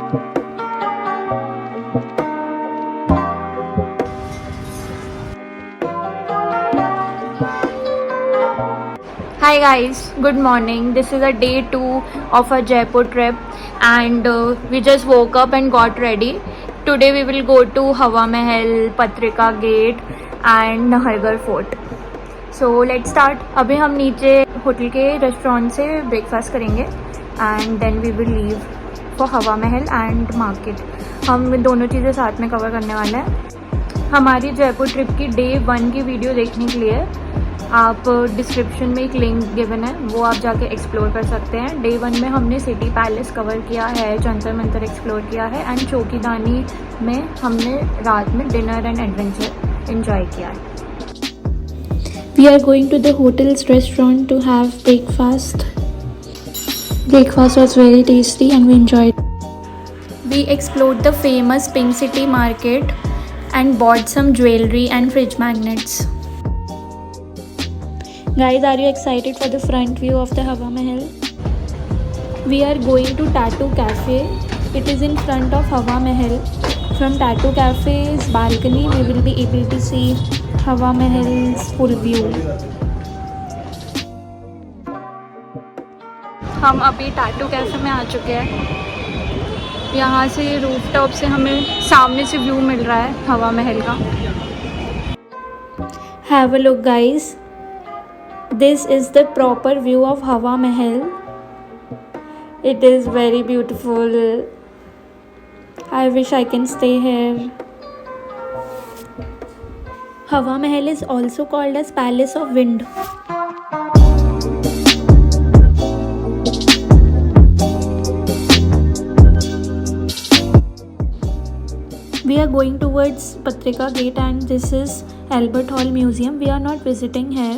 Hi guys, good morning. This is a day 2 of our Jaipur trip and we just woke up and got ready. Today we will go to Hawa Mahal, Patrika Gate and Nahargarh Fort. So let's start. अभी हम नीचे hotel के restaurant से breakfast करेंगे and then we will leave for Hawa Mahal and market. हम दोनों चीज़ें साथ में कवर करने वाले हैं. हमारी जयपुर ट्रिप की डे 1 की वीडियो देखने के लिए आप डिस्क्रिप्शन में एक लिंक गिवन है, वो आप जाके एक्सप्लोर कर सकते हैं. डे 1 में हमने सिटी पैलेस कवर किया है, जंतर मंतर एक्सप्लोर किया है एंड चौकीदानी में हमने रात में डिनर एंड एडवेंचर एंजॉय किया है. We are going to the hotel's restaurant to have breakfast. Breakfast was very tasty and we enjoyed. We explored the famous Pink City market and bought some jewelry and fridge magnets. Guys, are you excited for the front view of the Hawa Mahal? We are going to Tattoo Cafe. It is in front of Hawa Mahal. From Tattoo Cafe's balcony, we will be able to see Hawa Mahal's full view. हम अभी tattoo cafe में आ चुके हैं. यहाँ से roof top से हमें सामने से व्यू मिल रहा है हवा महल का. Have a look, guys. This is the proper view of Hawa Mahal. It is very beautiful. I wish I can stay here. Hawa Mahal is also called as Palace of Wind. We are going towards Patrika Gate and this is Albert Hall Museum. We are not visiting here.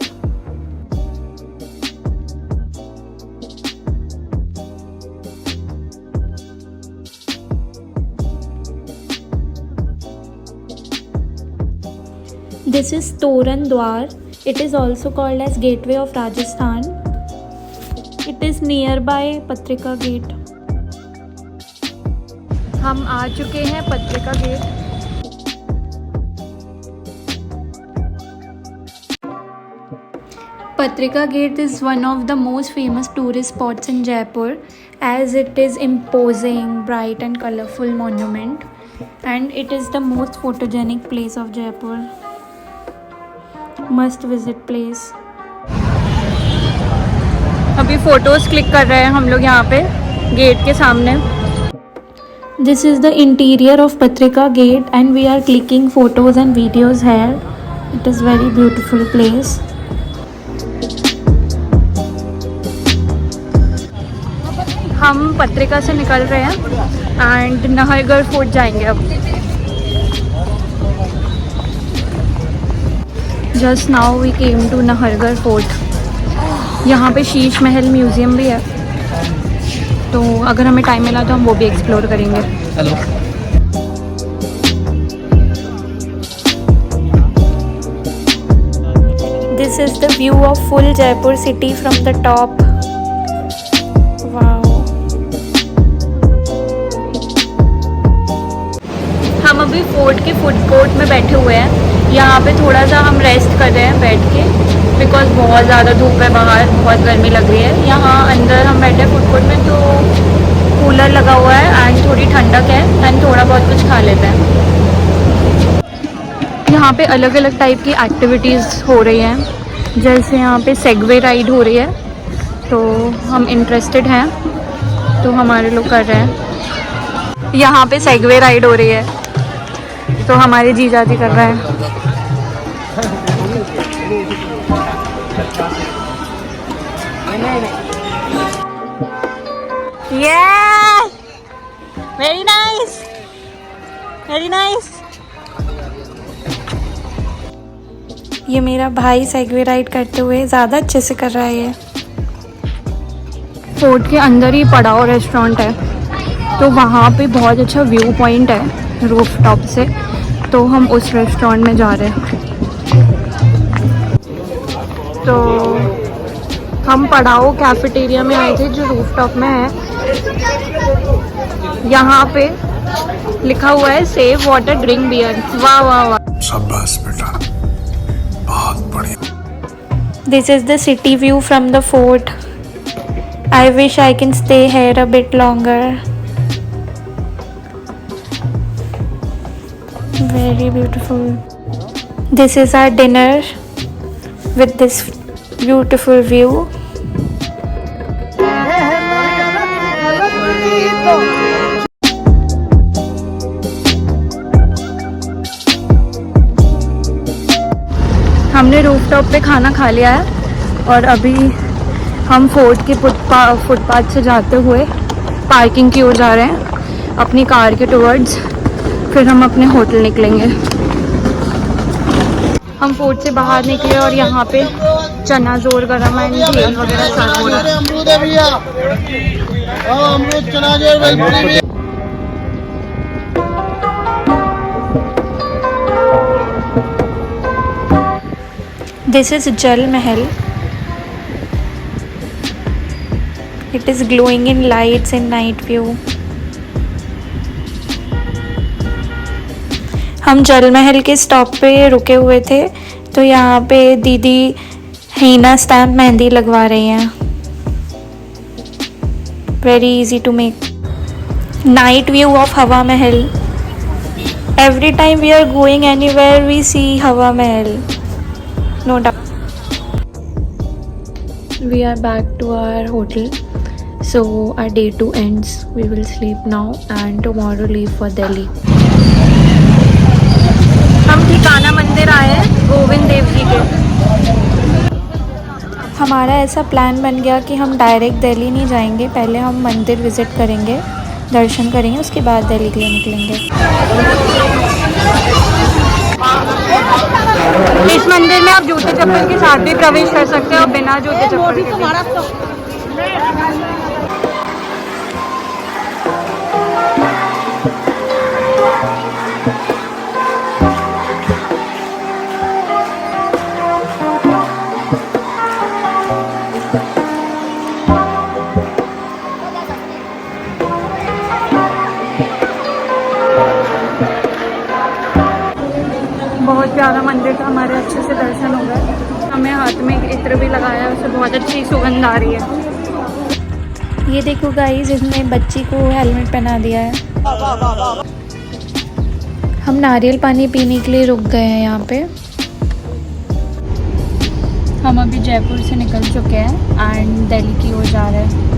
This is Toran Dwar. It is also called as Gateway of Rajasthan. It is nearby Patrika Gate. हम आ चुके हैं पत्रिका gate. Patrika Gate is one of the most famous tourist spots in Jaipur as it is imposing, bright and colorful monument and it is the most photogenic place of Jaipur. Must visit place. अभी photos click कर रहे हैं हम लोग यहाँ पे gate के सामने. This is the interior of Patrika Gate and we are clicking photos and videos here. It is very beautiful place. हम पत्रिका से निकल रहे हैं एंड नाहरगढ़ फोर्ट जाएंगे अब. Just now we came to Nahargarh fort. यहाँ पे शीश महल म्यूज़ियम भी है, तो अगर हमें टाइम मिला तो हम वो भी एक्सप्लोर करेंगे. Hello. This is the view of full Jaipur city from the top. Wow. हम अभी फोर्ट के फूड कोर्ट में बैठे हुए हैं. यहाँ पे थोड़ा सा हम रेस्ट कर रहे हैं बैठ के बिकॉज बहुत ज़्यादा धूप है बाहर, बहुत गर्मी लग रही है. यहाँ अंदर हम बैठे हैं फूड कोर्ट में तो कूलर लगा हुआ है एंड थोड़ी ठंडक है एंड थोड़ा बहुत कुछ खा लेते हैं. यहाँ पे अलग अलग टाइप की एक्टिविटीज़ हो रही हैं. जैसे यहाँ पे सेगवे राइड हो रही है, तो हम इंटरेस्टेड हैं तो हमारे लोग कर रहे हैं. यहाँ पे सेगवे राइड हो रही है तो हमारे जीजा जी कर रहे हैं. Yes! Very nice! Very nice! ये मेरा भाई सेगवे राइड करते हुए ज़्यादा अच्छे से कर रहा है. ये फोर्ट के अंदर ही पड़ाव रेस्टोरेंट है, तो वहाँ पे बहुत अच्छा व्यू पॉइंट है रूफ टॉप से, तो हम उस रेस्टोरेंट में जा रहे हैं. तो हम पड़ाव कैफेटेरिया में आए थे जो रूफ टॉप में है. यहाँ पे लिखा हुआ है सेव वाटर ड्रिंक बियर। वाह वाह वाह, शाबाश बेटा, बहुत बढ़िया। This is the city view from the fort. I wish I can stay here a bit longer. Very beautiful. This is our dinner with this beautiful view. हमने rooftop पे खाना खा लिया है और अभी हम फोर्ट के फुटपाथ से जाते हुए पार्किंग की ओर जा रहे हैं अपनी कार के टुवर्ड्स, फिर हम अपने होटल निकलेंगे। हम फोर्ट से बाहर निकले और यहाँ पे चना जोर गरम एंड भेल वगैरह सर्व हो रहा है। This is Jal Mahal. It is glowing in lights in night view. हम जल महल के स्टॉप पे रुके हुए थे, तो यहाँ पे दीदी हीना स्टैम्प मेहंदी लगवा रही हैं। Very easy to make. Night view of Hawa Mahal. Every time we are going anywhere, we see Hawa Mahal. No doubt. We are back to our hotel. So our day 2 ends. We will sleep now and tomorrow leave for Delhi. हम ठिकाना मंदिर आए हैं गोविंद देव जी के। हमारा ऐसा plan बन गया कि हम डायरेक्ट दिल्ली नहीं जाएंगे, पहले हम मंदिर विज़िट करेंगे, दर्शन करेंगे, उसके बाद दिल्ली के लिए निकलेंगे। इस मंदिर में आप जूते चप्पल के साथ भी प्रवेश कर सकते हो और बिना जूते चप्पल के भी। बहुत प्यारा मंदिर था, हमारे अच्छे से दर्शन हो गए। हमें हाथ में एक इत्र भी लगाया, उससे बहुत अच्छी सुगंध आ रही है। ये देखो गाइस, इसने बच्ची को हेलमेट पहना दिया है। हम नारियल पानी पीने के लिए रुक गए हैं यहाँ पे। हम अभी जयपुर से निकल चुके हैं एंड दिल्ली की ओर जा रहे हैं।